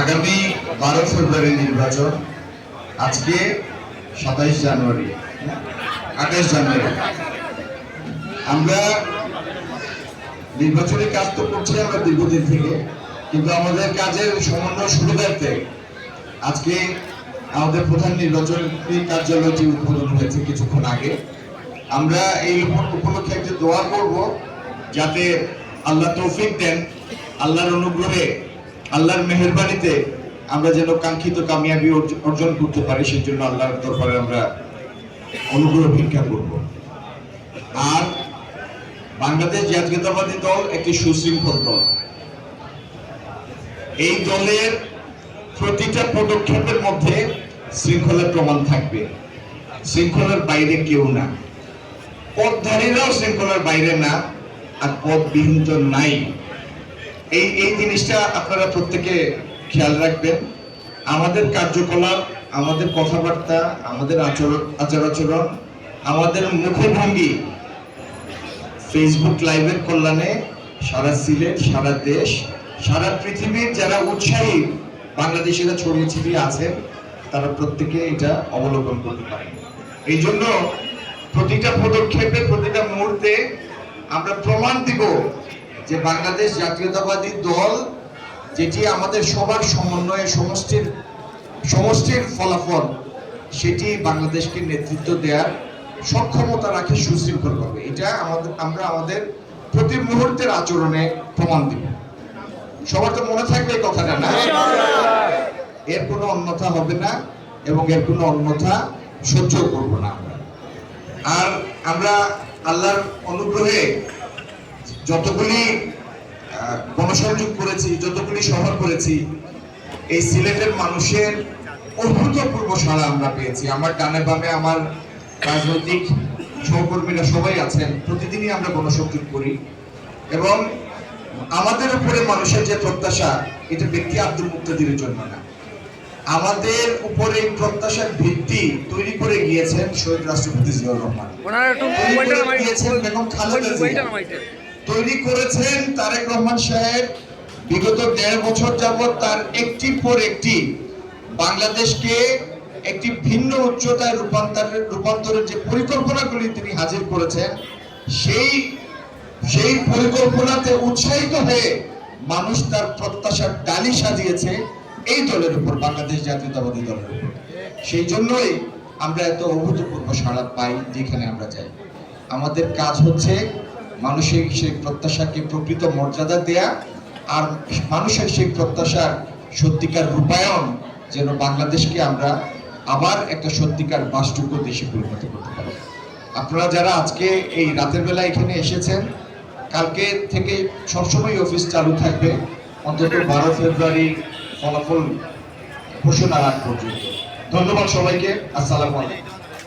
আগামী 12 ফেব্রুয়ারি নির্বাচন, আজকে 27 জানুয়ারি, 28 জানুয়ারি। আমরা নির্বাচনের কাজ তো করছি আমরা দীর্ঘদিন থেকে, কিন্তু আমাদের কাজের সমন্বয় সুবিধার্থে আজকে আমাদের প্রধান নির্বাচনী কার্যালয়টি উদ্বোধন হয়েছে কিছুক্ষণ আগে। আমরা এই উপলক্ষে একটা দোয়া করব যাতে আল্লাহ তৌফিক দেন, আল্লাহর অনুগ্রহে, আল্লাহর মেহেরবানিতে আমরা যেন কাঙ্ক্ষিত কামিয়াবি অর্জন করতে পারি, সেই জন্য আল্লাহর দরবারে আমরা অনুগ্রহ ভিক্ষা করব। আর বাংলাদেশ জাতীয়তাবাদী দল একটি সুশৃঙ্খল দল। এই দলের প্রতিটা পদক্ষেপের মধ্যে শৃঙ্খলার প্রমাণ থাকবে, শৃঙ্খলার বাইরে কেউ না। পথধারীরাও শৃঙ্খলার বাইরে না, আর পথবিহীন তো নাই। এই জিনিসটা আপনারা প্রত্যেকে খেয়াল রাখবেন। আমাদের কার্যকলাপ, আমাদের কথাবার্তা, আমাদের আচার আচরণ, আমাদের মুখভঙ্গি ফেসবুক লাইভের কল্যাণে সারা সিলেট, সারা দেশ, সারা পৃথিবীর যারা উৎসাহী বাংলাদেশিরা ছড়িয়ে ছিটিয়ে আছেন, তারা প্রত্যেকে এটা অবলোকন করতে পারে। এই জন্য প্রতিটা পদক্ষেপে, প্রতিটা মুহূর্তে আমরা প্রমাণ দিব যে বাংলাদেশ জাতীয়তাবাদী দল, যেটি আমাদের সবার সমন্বয়ে সমষ্টির ফলাফল, সেটি বাংলাদেশকে নেতৃত্ব দেওয়ার সক্ষমতা রাখে সুশৃঙ্খলভাবে। এটা আমরা আমাদের প্রতি মুহূর্তের আচরণে প্রমাণ দিব। সবার তো মনে থাকবে এই কথাটা, না? এর কোনো অন্যথা হবে না এবং এর কোনো অন্যথা সহ্য করব না আমরা। আর আমরা আল্লাহর অনুগ্রহে যতগুলি গণসংযোগ করেছি, যতগুলি সভা করেছি, এই সিলেটের মানুষের অভূতপূর্ব সাড়া আমরা পেয়েছি। আমার ডানে বামে আমার রাজনৈতিক সহকর্মীরা সবাই আছেন, প্রতিদিনই আমরা গণসংযোগ করি এবং আমাদের উপরে মানুষের যে প্রত্যাশা, এটা ব্যক্তি আব্দুল মুক্তাদিরের জন্য না। আমাদের উপরে প্রত্যাশার ভিত্তি তৈরি করে গিয়েছেন শহীদ রাষ্ট্রপতি জিয়াউর রহমান, তৈরি করেছেন তারেক রহমান সাহেব। বিগত 1.5 বছর যাবৎ তার একটির পর একটি বাংলাদেশকে একটি ভিন্ন উচ্চতায় রূপান্তরের যে পরিকল্পনাগুলি তিনি হাজির করেছেন, সেই পরিকল্পনাতে উৎসাহিত হয়ে মানুষ তার প্রত্যাশার ডালি সাজিয়েছে এই দলের উপর, বাংলাদেশ জাতীয়তাবাদী দলের উপর। সেই জন্যই আমরা এত অভূতপূর্ব সাড়া পাই যেখানে আমরা যাই। আমাদের কাজ হচ্ছে মানুষের সেই প্রত্যাশাকে প্রকৃত মর্যাদা দেয়া, আর মানুষের সেই প্রত্যাশার সত্যিকার রূপায়ণ, যেন বাংলাদেশকে আমরা আবার একটা সত্যিকার বাসযোগ্য দেশে পরিণত করতে পারি। আপনারা যারা আজকে এই রাতের বেলা এখানে এসেছেন, কালকে থেকে সবসময় অফিস চালু থাকবে অন্তত 12 ফেব্রুয়ারি ফলাফল ঘোষণার আগ পর্যন্ত। ধন্যবাদ সবাইকে। আসসালামু আলাইকুম।